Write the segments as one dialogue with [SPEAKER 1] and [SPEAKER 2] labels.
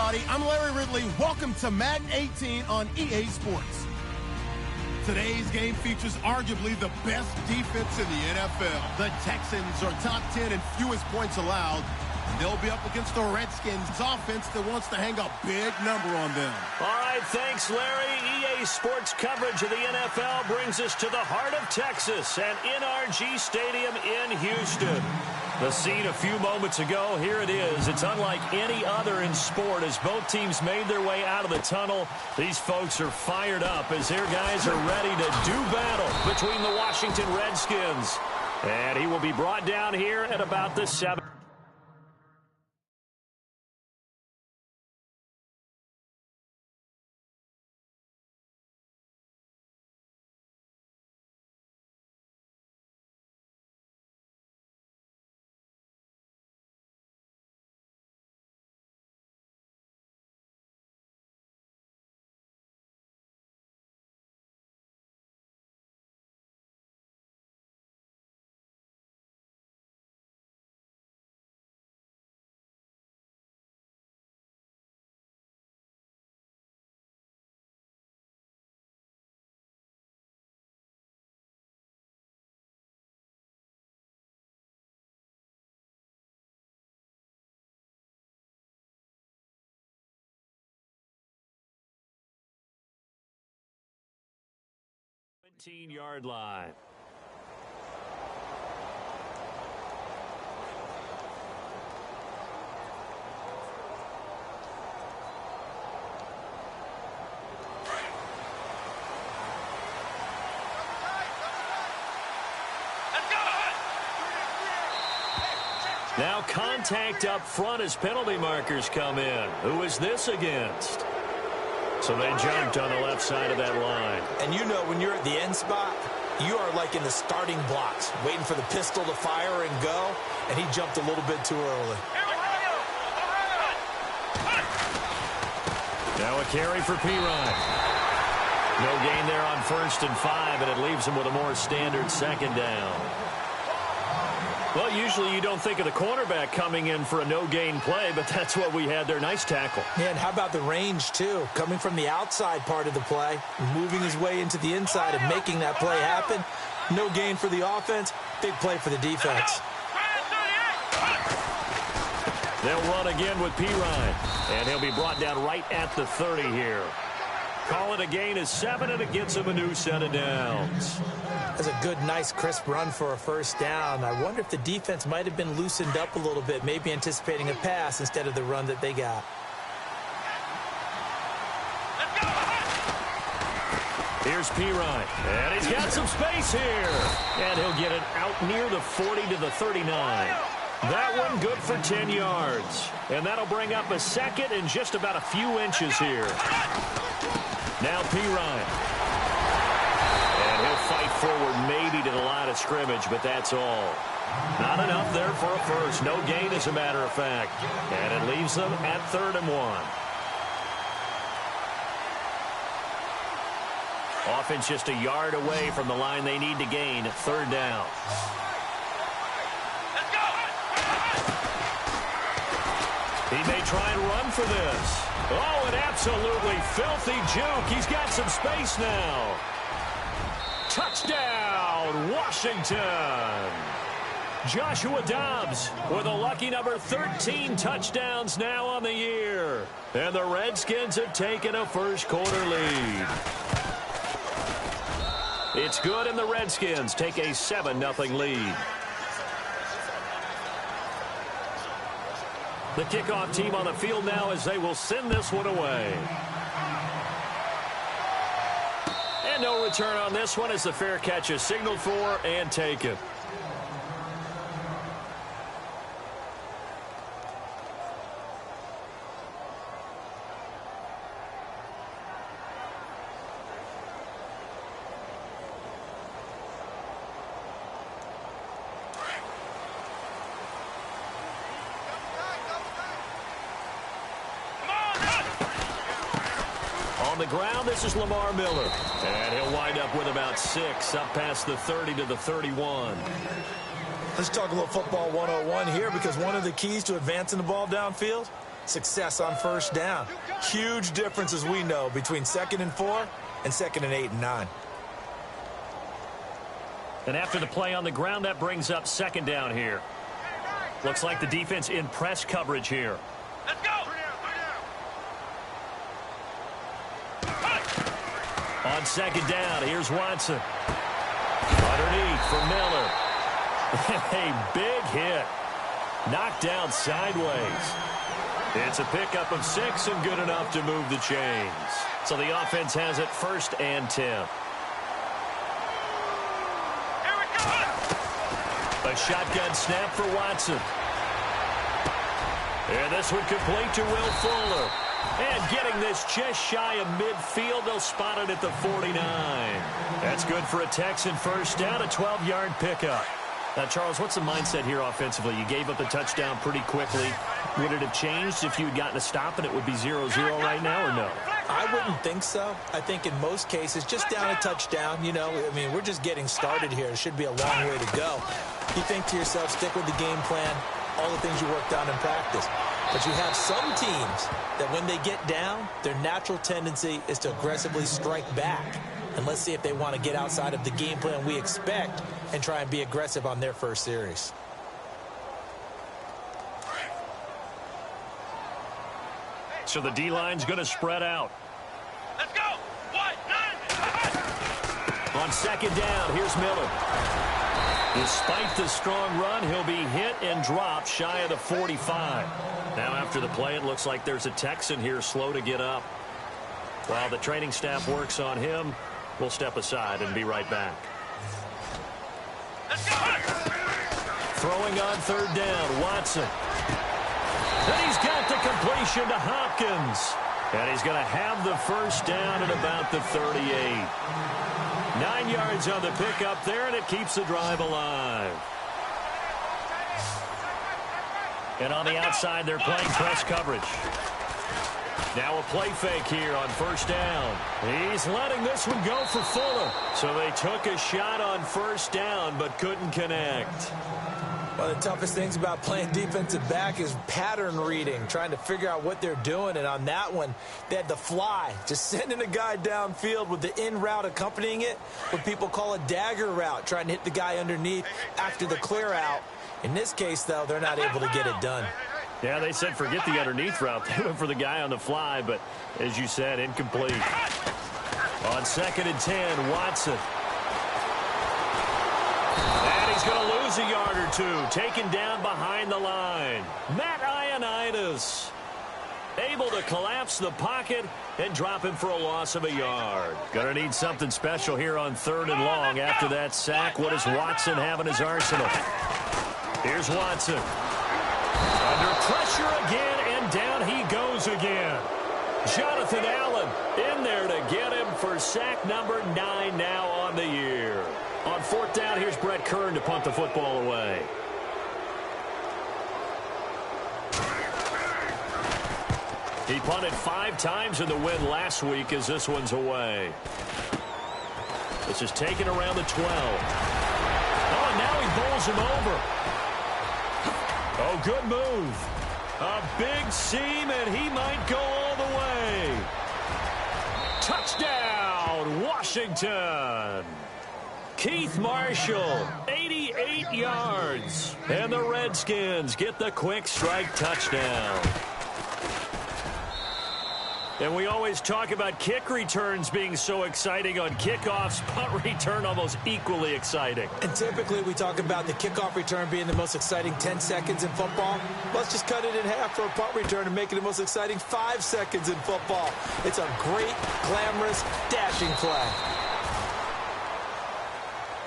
[SPEAKER 1] everybody. I'm Larry Ridley. Welcome to Madden 18 on EA Sports. Today's game features arguably the best defense in the NFL. The Texans are top 10 in fewest points allowed. They'll be up against the Redskins offense that wants to hang a big number on them.
[SPEAKER 2] All right, thanks, Larry. EA Sports coverage of the NFL brings us to the heart of Texas at NRG Stadium in Houston. The scene a few moments ago, here it is. It's unlike any other in sport as both teams made their way out of the tunnel. These folks are fired up as their guys are ready to do battle between the Washington Redskins. And he will be brought down here at about the 7th. Yard line. Now contact up front as penalty markers come in. Who is this against? So they jumped on the left side of that line.
[SPEAKER 3] And you know when you're at the end spot, you are like in the starting blocks, waiting for the pistol to fire and go, and he jumped a little bit too early.
[SPEAKER 2] Now a carry for Pirine. No gain there on 1st and 5, and it leaves him with a more standard second down. Well, usually you don't think of the cornerback coming in for a no-gain play, but that's what we had there. Nice tackle.
[SPEAKER 3] Yeah, and how about the range, too? Coming from the outside part of the play, moving his way into the inside and making that play happen. No gain for the offense, big play for the defense.
[SPEAKER 2] They'll run again with Pirine, and he'll be brought down right at the 30 here. Call it a gain of 7, and it gets him a new set of downs.
[SPEAKER 3] That's a good, nice, crisp run for a first down. I wonder if the defense might have been loosened up a little bit, maybe anticipating a pass instead of the run that they got.
[SPEAKER 2] Here's Pirine, and he's got some space here. And he'll get it out near the 40 to the 39. That one good for 10 yards. And that'll bring up a second and just about a few inches here. Now Pirine. And he'll fight forward maybe to the line of scrimmage, but that's all. Not enough there for a first. No gain, as a matter of fact. And it leaves them at 3rd and 1. Offense just a yard away from the line they need to gain at 3rd down. He may try and run for this. Oh, an absolutely filthy juke. He's got some space now. Touchdown, Washington. Joshua Dobbs with a lucky number 13 touchdowns now on the year. And the Redskins have taken a first-quarter lead. It's good, and the Redskins take a 7-0 lead. The kickoff team on the field now as they will send this one away. And no return on this one as the fair catch is signaled for and taken. The ground, this is Lamar Miller. And he'll wind up with about 6 up past the 30 to the 31.
[SPEAKER 3] Let's talk a little football 101 here, because one of the keys to advancing the ball downfield Success on first down. Huge difference, as we know, between 2nd and 4 and 2nd and 8 and 9.
[SPEAKER 2] And after the play on the ground, that brings up 2nd down here. Looks like the defense in press coverage here.
[SPEAKER 4] Let's go!
[SPEAKER 2] On 2nd down, here's Watson. Underneath for Miller. A big hit. Knocked down sideways. It's a pickup of 6 and good enough to move the chains. So the offense has it 1st and 10.
[SPEAKER 4] Here we go!
[SPEAKER 2] A shotgun snap for Watson. And this one complete to Will Fuller. And getting this just shy of midfield, they'll spot it at the 49. That's good for a Texan first down, a 12-yard pickup. Now, Charles, what's the mindset here offensively? You gave up a touchdown pretty quickly. Would it have changed if you had gotten a stop and it would be 0-0 right now, or no?
[SPEAKER 3] I wouldn't think so. I think in most cases, just down a touchdown, you know, I mean, we're just getting started here. It should be a long way to go. You think to yourself, stick with the game plan, all the things you worked on in practice. But you have some teams that when they get down, their natural tendency is to aggressively strike back. And let's see if they want to get outside of the game plan we expect and try and be aggressive on their first series.
[SPEAKER 2] So the D-line's going to spread out.
[SPEAKER 4] Let's go! 1, 9.
[SPEAKER 2] On 2nd down, here's Miller. Despite the strong run, he'll be hit and dropped shy of the 45. Now after the play, it looks like there's a Texan here slow to get up. While the training staff works on him, we'll step aside and be right back.
[SPEAKER 4] Let's go!
[SPEAKER 2] Throwing on 3rd down, Watson. And he's got the completion to Hopkins. And he's going to have the first down at about the 38. 9 yards on the pickup there, and it keeps the drive alive. And on the outside, they're playing press coverage. Now a play fake here on 1st down. He's letting this one go for Fuller. So they took a shot on 1st down, but couldn't connect.
[SPEAKER 3] One of the toughest things about playing defensive back is pattern reading, trying to figure out what they're doing. And on that one, they had the fly, just sending a guy downfield with the in route accompanying it, what people call a dagger route, trying to hit the guy underneath after the clear out. In this case, though, they're not able to get it done.
[SPEAKER 2] Yeah, they said forget the underneath route. They went for the guy on the fly, but as you said, incomplete. On 2nd and 10, Watson. And he's going to lose a yard or two. Taken down behind the line. Matt Ioannidis able to collapse the pocket and drop him for a loss of a yard. Going to need something special here on 3rd and long after that sack. What does Watson have in his arsenal? Here's Watson. Under pressure again, and down he goes again. Jonathan Allen in there to get him for sack number 9 now on the year. On 4th down, here's Brett Kern to punt the football away. He punted 5 times in the win last week as this one's away. This is taken around the 12. Oh, and now he bowls him over. Oh, good move. A big seam, and he might go all the way. Touchdown, Washington. Keith Marshall, 88 yards. And the Redskins get the quick strike touchdown. And we always talk about kick returns being so exciting on kickoffs. Punt return almost equally exciting.
[SPEAKER 3] And typically we talk about the kickoff return being the most exciting 10 seconds in football. Let's just cut it in half for a punt return and make it the most exciting 5 seconds in football. It's a great, glamorous, dashing play.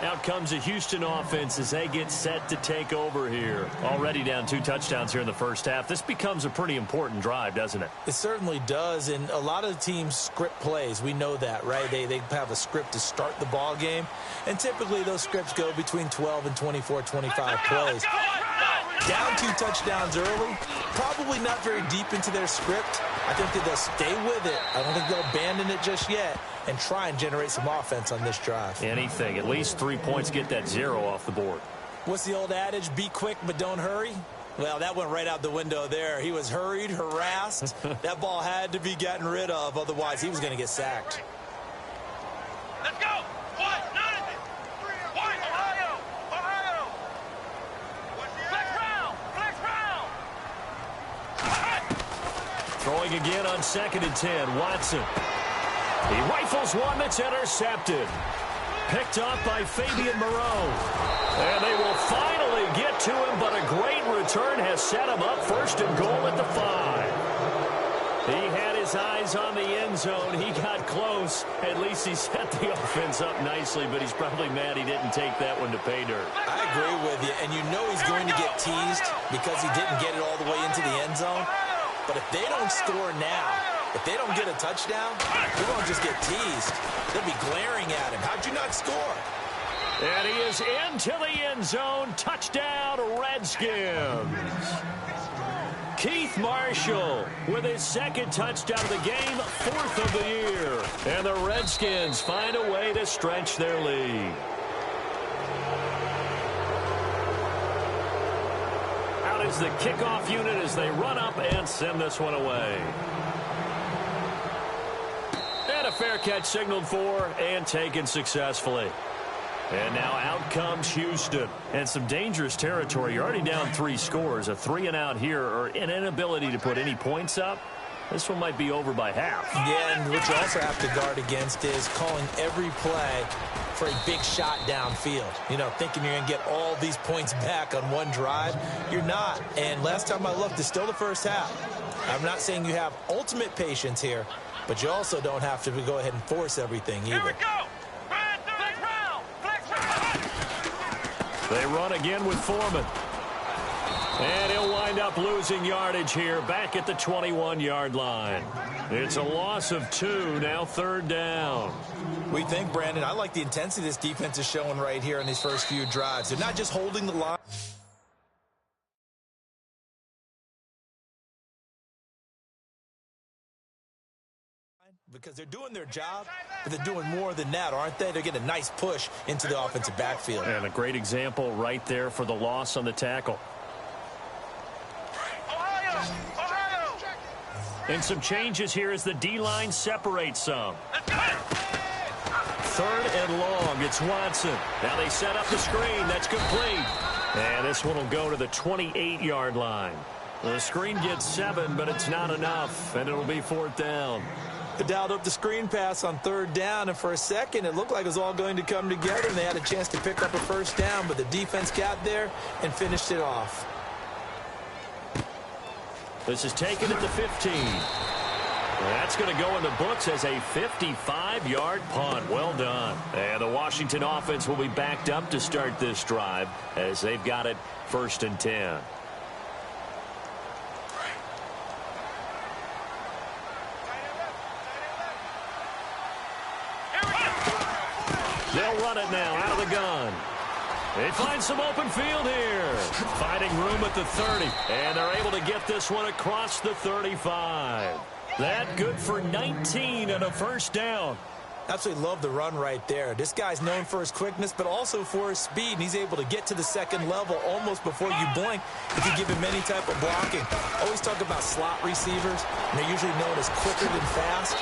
[SPEAKER 2] Out comes the Houston offense as they get set to take over here. Already down 2 touchdowns here in the first half. This becomes a pretty important drive, doesn't it?
[SPEAKER 3] It certainly does, and a lot of the teams script plays. We know that, right? They have a script to start the ball game, and typically those scripts go between 12 and 24, 25 plays. Down 2 touchdowns early, probably not very deep into their script. I think that they'll stay with it. I don't think they'll abandon it just yet and try and generate some offense on this drive.
[SPEAKER 2] Anything. At least 3 points, get that 0 off the board.
[SPEAKER 3] What's the old adage? Be quick, but don't hurry. Well, that went right out the window there. He was hurried, harassed. That ball had to be gotten rid of, otherwise he was going to get sacked.
[SPEAKER 4] Let's go. What? None. What? Ohio. Ohio. Flex round. Flex round.
[SPEAKER 2] Throwing again on 2nd and 10. Watson. He rifles one that's intercepted. Picked off by Fabian Moreau. And they will finally get to him, but a great return has set him up 1st and goal at the 5. He had his eyes on the end zone. He got close. At least he set the offense up nicely, but he's probably mad he didn't take that one to pay dirt.
[SPEAKER 3] I agree with you, and you know he's going to get teased because he didn't get it all the way into the end zone. But if they don't score now, if they don't get a touchdown, he won't just get teased. They'll be glaring at him. How'd you not score?
[SPEAKER 2] And he is into the end zone. Touchdown, Redskins. Keith Marshall with his 2nd touchdown of the game, 4th of the year. And the Redskins find a way to stretch their lead. Out is the kickoff unit as they run up and send this one away. And a fair catch signaled for and taken successfully. And now out comes Houston. And some dangerous territory. You're already down 3 scores. A 3-and-out here or an inability to put any points up. This one might be over by half.
[SPEAKER 3] Yeah, and what you also have to guard against is calling every play for a big shot downfield. You know, thinking you're going to get all these points back on one drive. You're not. And last time I looked, it's still the first half. I'm not saying you have ultimate patience here, but you also don't have to go ahead and force everything either.
[SPEAKER 4] Here we go. Flex round. Flex round.
[SPEAKER 2] They run again with Foreman. And he'll wind up losing yardage here back at the 21-yard line. It's a loss of 2, now 3rd down.
[SPEAKER 3] We think, Brandon, I like the intensity this defense is showing right here in these first few drives. They're not just holding the line. Because they're doing their job, but they're doing more than that, aren't they? They're getting a nice push into the offensive backfield.
[SPEAKER 2] And a great example right there for the loss on the tackle.
[SPEAKER 4] Ohio.
[SPEAKER 2] And some changes here as the D-line separates some. 3rd and long. It's Watson. Now they set up the screen. That's complete. And this one will go to the 28-yard line. The screen gets 7, but it's not enough, and it'll be 4th down.
[SPEAKER 3] They dialed up the screen pass on 3rd down, and for a second it looked like it was all going to come together, and they had a chance to pick up a 1st down, but the defense got there and finished it off.
[SPEAKER 2] This is taken at the 15. That's going to go in the books as a 55-yard punt. Well done. And the Washington offense will be backed up to start this drive as they've got it 1st and 10. They'll run it now out of the gun. They find some open field here. Finding room at the 30. And they're able to get this one across the 35. That good for 19 and a 1st down.
[SPEAKER 3] Absolutely love the run right there. This guy's known for his quickness, but also for his speed. And he's able to get to the 2nd level almost before you blink if you give him any type of blocking. Always talk about slot receivers, and they're usually known as quicker than fast.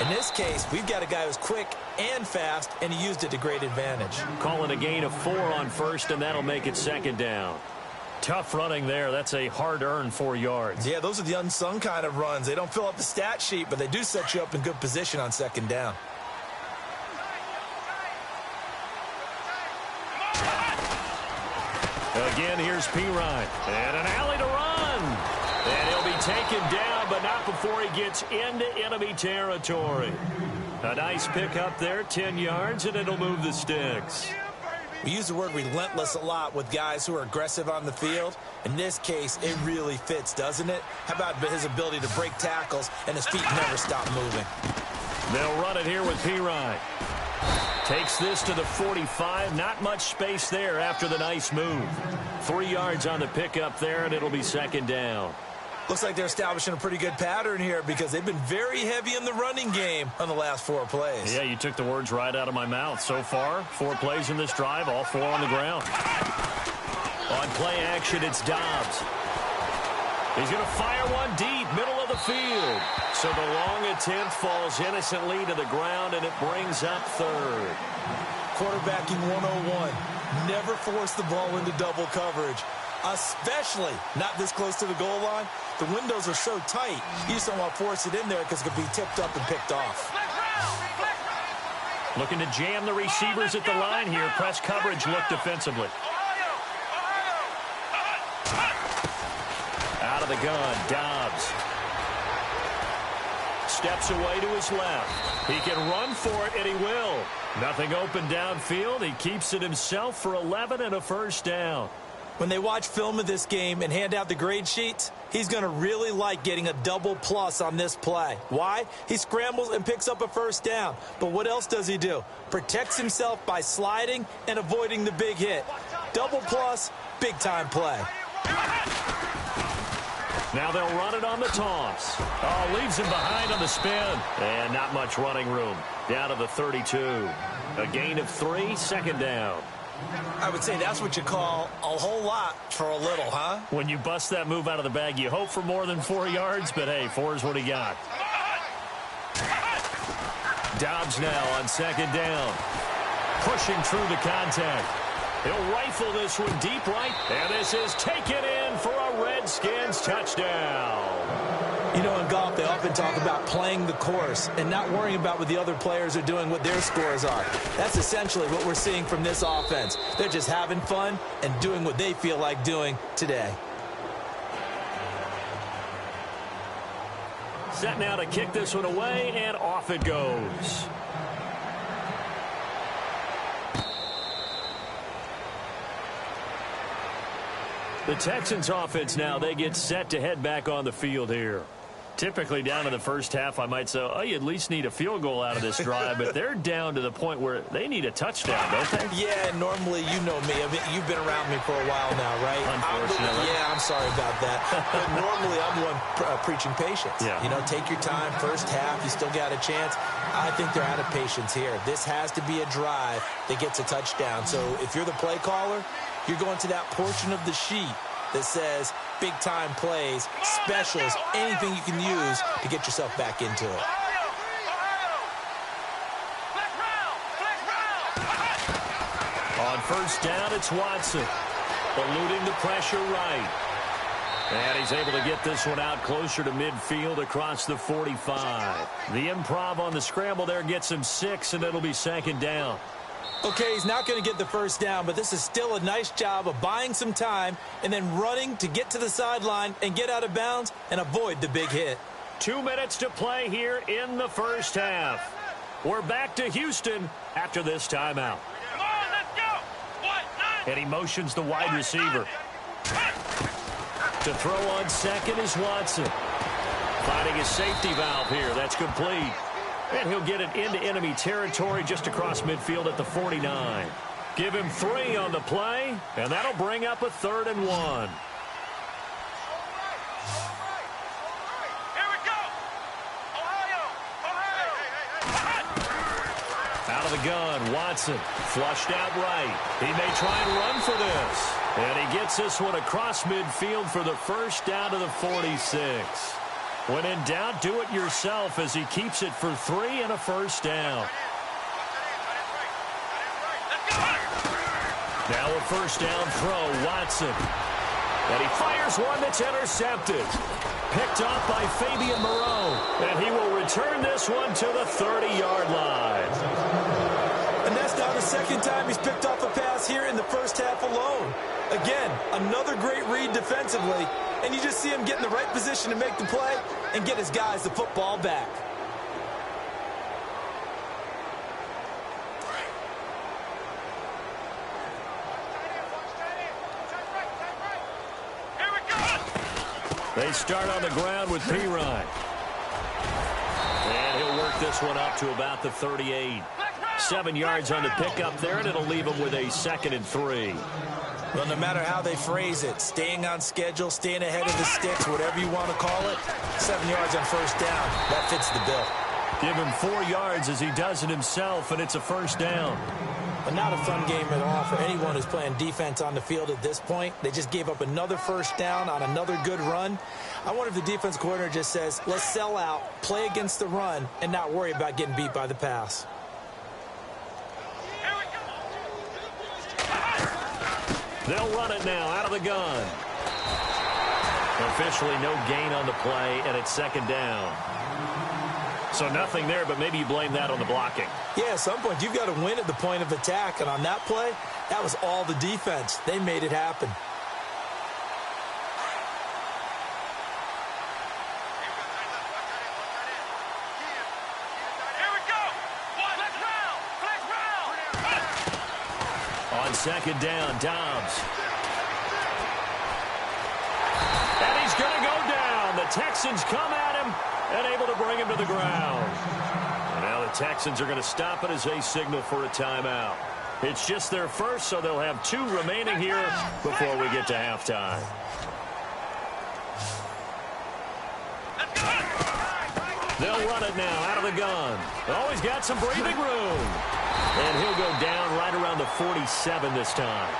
[SPEAKER 3] In this case, we've got a guy who's quick and fast, and he used it to great advantage.
[SPEAKER 2] Calling a gain of 4 on 1st, and that'll make it 2nd down. Tough running there. That's a hard-earned 4 yards.
[SPEAKER 3] Yeah, those are the unsung kind of runs. They don't fill up the stat sheet, but they do set you up in good position on 2nd down.
[SPEAKER 2] Again, here's Pirine. And an alley to run. And he'll be taken down, but not before he gets into enemy territory. A nice pickup there, 10 yards, and it'll move the sticks.
[SPEAKER 3] We use the word relentless a lot with guys who are aggressive on the field. In this case, it really fits, doesn't it? How about his ability to break tackles and his feet never stop moving?
[SPEAKER 2] They'll run it here with Pirine. Takes this to the 45. Not much space there after the nice move. 3 yards on the pickup there, and it'll be 2nd down.
[SPEAKER 3] Looks like they're establishing a pretty good pattern here because they've been very heavy in the running game on the last 4 plays.
[SPEAKER 2] Yeah, you took the words right out of my mouth. So far, 4 plays in this drive, all 4 on the ground. On play action, it's Dobbs. He's going to fire one deep, middle of the field. So the long attempt falls innocently to the ground, and it brings up third.
[SPEAKER 3] Quarterbacking 101. Never force the ball into double coverage, especially not this close to the goal line. The windows are so tight, you just don't want to force it in there because it could be tipped up and picked off.
[SPEAKER 2] Looking to jam the receivers at the line here. Press coverage look defensively. Out of the gun, Dobbs. Steps away to his left. He can run for it, and he will. Nothing open downfield. He keeps it himself for 11 and a first down.
[SPEAKER 3] When they watch film of this game and hand out the grade sheets, he's going to really like getting a double plus on this play. Why? He scrambles and picks up a first down. But what else does he do? Protects himself by sliding and avoiding the big hit. Double plus, big-time play.
[SPEAKER 2] Now they'll run it on the toss. Oh, leaves him behind on the spin. And not much running room. Down to the 32. A gain of 3, second down.
[SPEAKER 3] I would say that's what you call a whole lot for a little, huh?
[SPEAKER 2] When you bust that move out of the bag, you hope for more than 4 yards, but hey, 4 is what he got. Dobbs now on second down. Pushing through the contact. He'll rifle this one deep right, and this is taken in for a Redskins touchdown.
[SPEAKER 3] You know, in golf, they often talk about playing the course and not worrying about what the other players are doing, what their scores are. That's essentially what we're seeing from this offense. They're just having fun and doing what they feel like doing today.
[SPEAKER 2] Set now to kick this one away, and off it goes. The Texans offense now, they get set to head back on the field here. Typically down in the first half, I might say, oh, you at least need a field goal out of this drive, but they're down to the point where they need a touchdown, don't they?
[SPEAKER 3] Yeah, normally, you know me. I mean, you've been around me for a while now, right?
[SPEAKER 2] Unfortunately.
[SPEAKER 3] I'm sorry about that. But normally, I'm the one preaching patience.
[SPEAKER 2] Yeah.
[SPEAKER 3] You know, take your time. First half, you still got a chance. I think they're out of patience here. This has to be a drive that gets a touchdown. So if you're the play caller, you're going to that portion of the sheet that says big-time plays, specials, anything you can use to get yourself back into it.
[SPEAKER 2] On first down, it's Watson. Eluding the pressure right. And he's able to get this one out closer to midfield across the 45. The improv on the scramble there gets him 6, and it'll be second down.
[SPEAKER 3] Okay, he's not going to get the first down, but this is still a nice job of buying some time and then running to get to the sideline and get out of bounds and avoid the big hit.
[SPEAKER 2] 2 minutes to play here in the first half. We're back to Houston after this timeout.
[SPEAKER 4] Come on, let's go.
[SPEAKER 2] And he motions the wide receiver. To throw on second is Watson. Finding a safety valve here. That's complete. And he'll get it into enemy territory just across midfield at the 49. Give him 3 on the play, and that'll bring up a 3rd and 1.
[SPEAKER 4] Here we go. Ohio.
[SPEAKER 2] Out of the gun, Watson. Flushed out right. He may try and run for this. And he gets this one across midfield for the first down to the 46. When in doubt, do it yourself as he keeps it for 3 and a first down. Now a first down throw, Watson. And he fires one that's intercepted. Picked off by Fabian Moreau. And he will return this one to the 30-yard line.
[SPEAKER 3] And that's now the second time he's picked off a pass here in the first half alone. Again, another great read defensively. And you just see him get in the right position to make the play and get his guys the football back.
[SPEAKER 4] Here we go.
[SPEAKER 2] They start on the ground with Pirine. And he'll work this one up to about the 38. 7 yards on the pickup there, and it'll leave him with a 2nd and 3.
[SPEAKER 3] Well, no matter how they phrase it, staying on schedule, staying ahead of the sticks, whatever you want to call it, 7 yards on first down, that fits the bill.
[SPEAKER 2] Give him 4 yards as he does it himself, and it's a first down.
[SPEAKER 3] But not a fun game at all for anyone who's playing defense on the field at this point. They just gave up another first down on another good run. I wonder if the defense coordinator just says, let's sell out, play against the run, and not worry about getting beat by the pass.
[SPEAKER 2] They'll run it now out of the gun. Officially no gain on the play, and it's second down. So nothing there, but maybe you blame that on the blocking.
[SPEAKER 3] Yeah, at some point, you've got to win at the point of attack. And on that play, that was all the defense. They made it happen.
[SPEAKER 4] Here we go. Flex round.
[SPEAKER 2] On second down, Dobbs. And he's going to go down. The Texans come at him and able to bring him to the ground. And now the Texans are going to stop it as they signal for a timeout. It's just their first, so they'll have 2 remaining here before we get to halftime. They'll run it now out of the gun. Oh, he's got some breathing room. And he'll go down right around the 47 this time.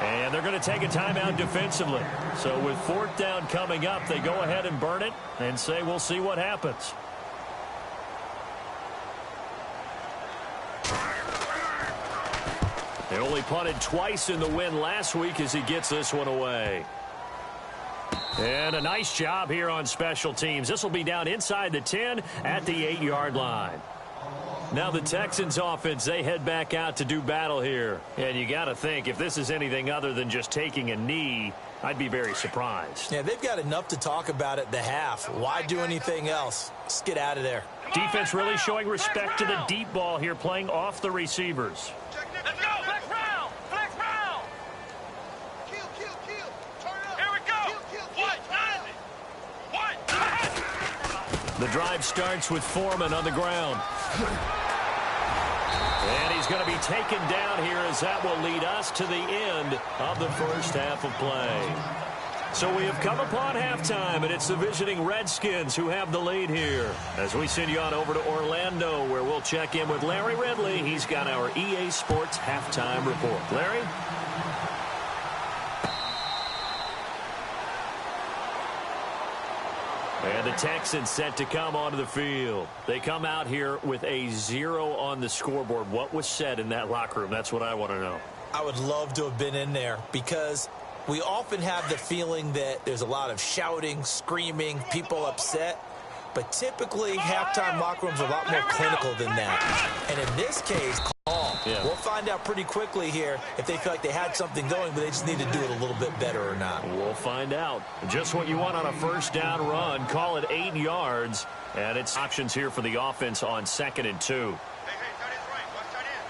[SPEAKER 2] And they're going to take a timeout defensively. So with 4th down coming up, they go ahead and burn it and say we'll see what happens. They only punted twice in the win last week as he gets this one away. And a nice job here on special teams. This will be down inside the 10 at the 8-yard line. Now the Texans offense, they head back out to do battle here. And you got to think, if this is anything other than just taking a knee, I'd be very surprised.
[SPEAKER 3] Yeah, they've got enough to talk about at the half. Why do anything else? Let's get out of there.
[SPEAKER 2] Defense really showing respect to the deep ball here, playing off the receivers.
[SPEAKER 4] Let's go. Flex round. Flex round. Kill. Turn it up. Here we go. What?
[SPEAKER 2] The drive starts with Foreman on the ground. And he's going to be taken down here as that will lead us to the end of the first half of play. So we have come upon halftime, and it's the visiting Redskins who have the lead here. As we send you on over to Orlando, where we'll check in with Larry Ridley. He's got our EA Sports halftime report. Larry? And the Texans set to come onto the field. They come out here with a 0 on the scoreboard. What was said in that locker room? That's what I want to know.
[SPEAKER 3] I would love to have been in there because we often have the feeling that there's a lot of shouting, screaming, people upset. But typically, halftime locker rooms are a lot more clinical than that. And in this case, calm. Yeah. We'll find out pretty quickly here if they feel like they had something going, but they just need to do it a little bit better or not.
[SPEAKER 2] We'll find out. Just what you want on a first down run. Call it 8 yards. And it's options here for the offense on 2nd and 2.
[SPEAKER 4] Hey, tight end's right. Watch tight end.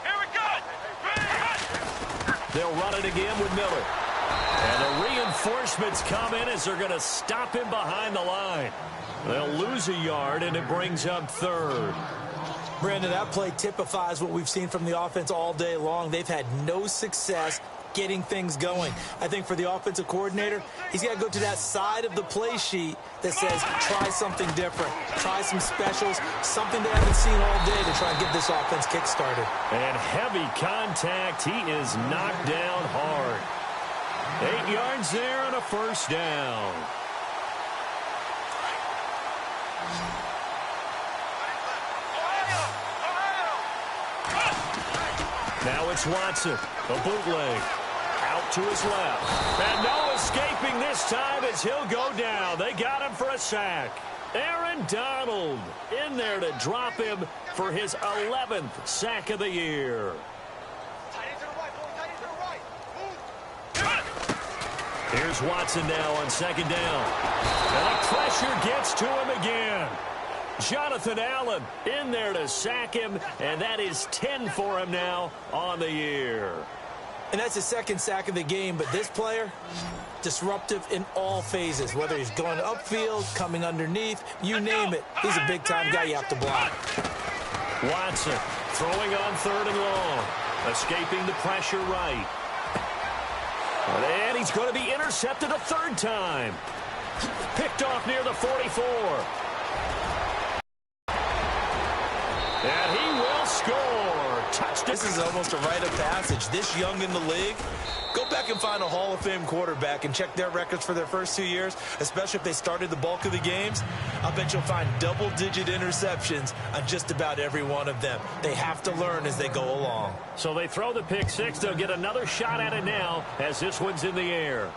[SPEAKER 4] Here we go.
[SPEAKER 2] They'll run it again with Miller. And the reinforcements come in as they're going to stop him behind the line. They'll lose a yard, and it brings up 3rd.
[SPEAKER 3] Brandon, that play typifies what we've seen from the offense all day long. They've had no success getting things going. I think for the offensive coordinator, he's got to go to that side of the play sheet that says try something different, try some specials, something they haven't seen all day to try and get this offense kick-started.
[SPEAKER 2] And heavy contact. He is knocked down hard. 8 yards there on a first down. Now it's Watson, a bootleg, out to his left. And no escaping this time as he'll go down. They got him for a sack. Aaron Donald in there to drop him for his 11th sack of the year. Here's Watson now on 2nd down. And the pressure gets to him again. Jonathan Allen in there to sack him, and that is 10 for him now on the year.
[SPEAKER 3] And that's his 2nd sack of the game, but this player, disruptive in all phases, whether he's going upfield, coming underneath, you name it. He's a big-time guy you have to block.
[SPEAKER 2] Watson throwing on 3rd and long, escaping the pressure right. And he's going to be intercepted a 3rd time. Picked off near the 44. And he will score. touchdown.
[SPEAKER 3] This is almost a rite of passage. This young in the league, go back and find a Hall of Fame quarterback and check their records for their first 2 years, especially if they started the bulk of the games. I'll bet you'll find double-digit interceptions on just about every one of them. They have to learn as they go along.
[SPEAKER 2] So they throw the pick six. They'll get another shot at it now as this one's in the air.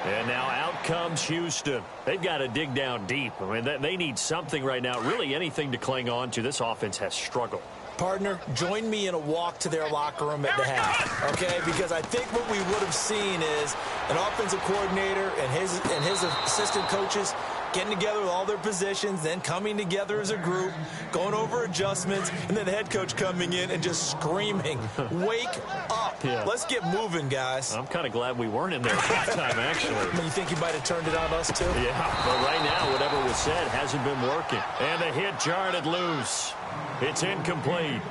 [SPEAKER 2] And now out comes Houston. They've got to dig down deep. I mean, they need something right now, really anything to cling on to. This offense has struggled.
[SPEAKER 3] Partner, join me in a walk to their locker room at the half, okay? Because I think what we would have seen is an offensive coordinator and his assistant coaches getting together with all their positions, then coming together as a group, going over adjustments, and then the head coach coming in and just screaming, wake up. Yeah. Let's get moving, guys.
[SPEAKER 2] I'm kind of glad we weren't in there at that time, actually.
[SPEAKER 3] You think he might have turned it on us, too?
[SPEAKER 2] Yeah, but right now, whatever was said hasn't been working. And the hit jarred it loose. It's incomplete.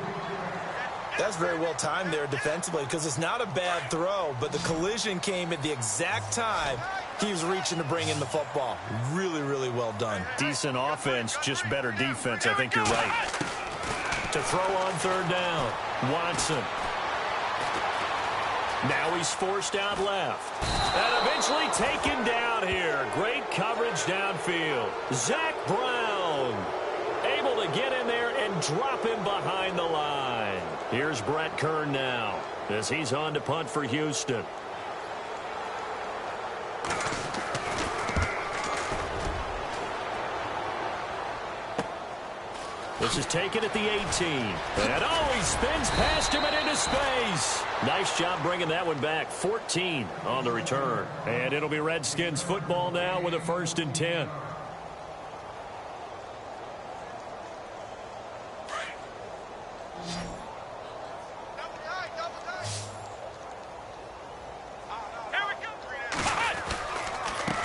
[SPEAKER 3] That's very well timed there defensively because it's not a bad throw, but the collision came at the exact time he was reaching to bring in the football. Really, really well done.
[SPEAKER 2] Decent offense, just better defense. I think you're right. To throw on third down, Watson. Now he's forced out left. And eventually taken down here. Great coverage downfield. Zach Brown able to get in there and drop him behind the line. Here's Brett Kern now as he's on to punt for Houston. This is taken at the 18. And he spins past him and into space. Nice job bringing that one back. 14 on the return. And it'll be Redskins football now with a 1st and 10.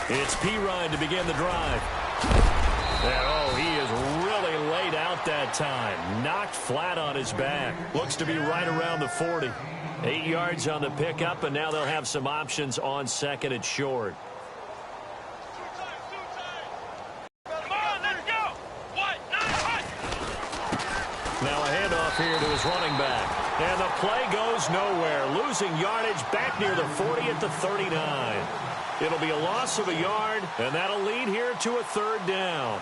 [SPEAKER 2] It's Pirine to begin the drive. And, he is really laid out that time. Knocked flat on his back. Looks to be right around the 40. 8 yards on the pickup, and now they'll have some options on second and short. Now a handoff here to his running back. And the play goes nowhere. Losing yardage back near the 40 at the 39. It'll be a loss of a yard, and that'll lead here to a 3rd down.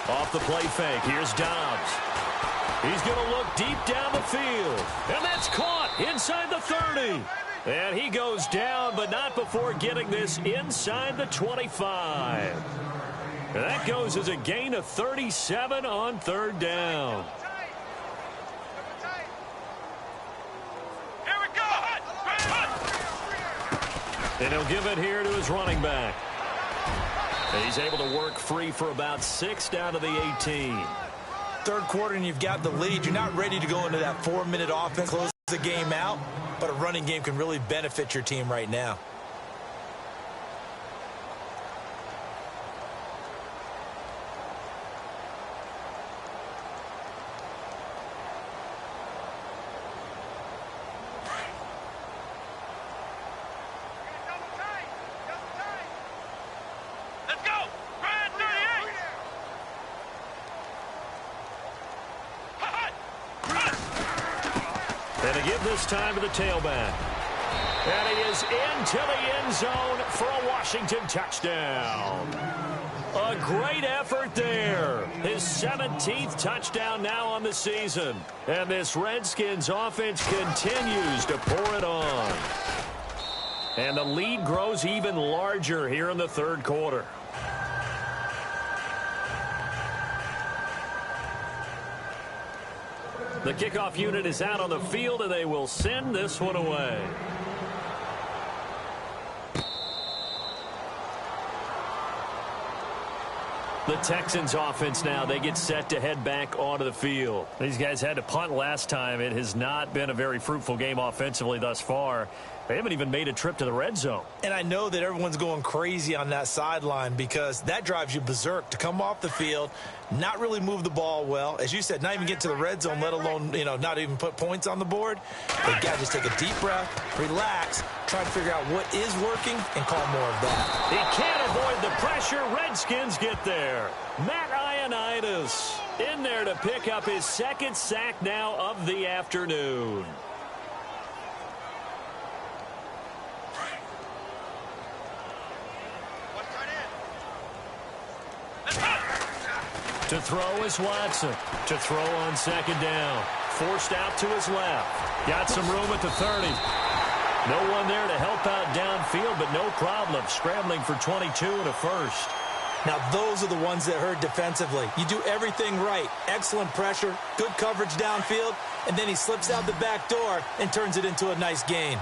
[SPEAKER 2] Off the play fake, here's Dobbs. He's going to look deep down the field. And that's caught inside the 30. And he goes down, but not before getting this inside the 25. And that goes as a gain of 37 on 3rd down.
[SPEAKER 4] Here we go.
[SPEAKER 2] And he'll give it here to his running back. And he's able to work free for about 6 down to the 18.
[SPEAKER 3] Third quarter and you've got the lead. You're not ready to go into that 4-minute offense, close the game out. But a running game can really benefit your team right now.
[SPEAKER 4] Let's go. Ryan 38.
[SPEAKER 2] And to give this time to the tailback. And he is into the end zone for a Washington touchdown. A great effort there. His 17th touchdown now on the season. And this Redskins offense continues to pour it on. And the lead grows even larger here in the 3rd quarter. The kickoff unit is out on the field, and they will send this one away. The Texans offense now, they get set to head back onto the field. These guys had to punt last time. It has not been a very fruitful game offensively thus far. They haven't even made a trip to the red zone.
[SPEAKER 3] And I know that everyone's going crazy on that sideline because that drives you berserk to come off the field, not really move the ball well. As you said, not even get to the red zone, let alone, not even put points on the board. They've got to just take a deep breath, relax, try to figure out what is working, and call more of that.
[SPEAKER 2] He can't avoid the pressure. Redskins get there. Matt Ioannidis in there to pick up his second sack now of the afternoon. To throw is Watson. To throw on second down. Forced out to his left. Got some room at the 30. No one there to help out downfield, but no problem. Scrambling for 22 and a first.
[SPEAKER 3] Now, those are the ones that hurt defensively. You do everything right. Excellent pressure, good coverage downfield, and then he slips out the back door and turns it into a nice gain.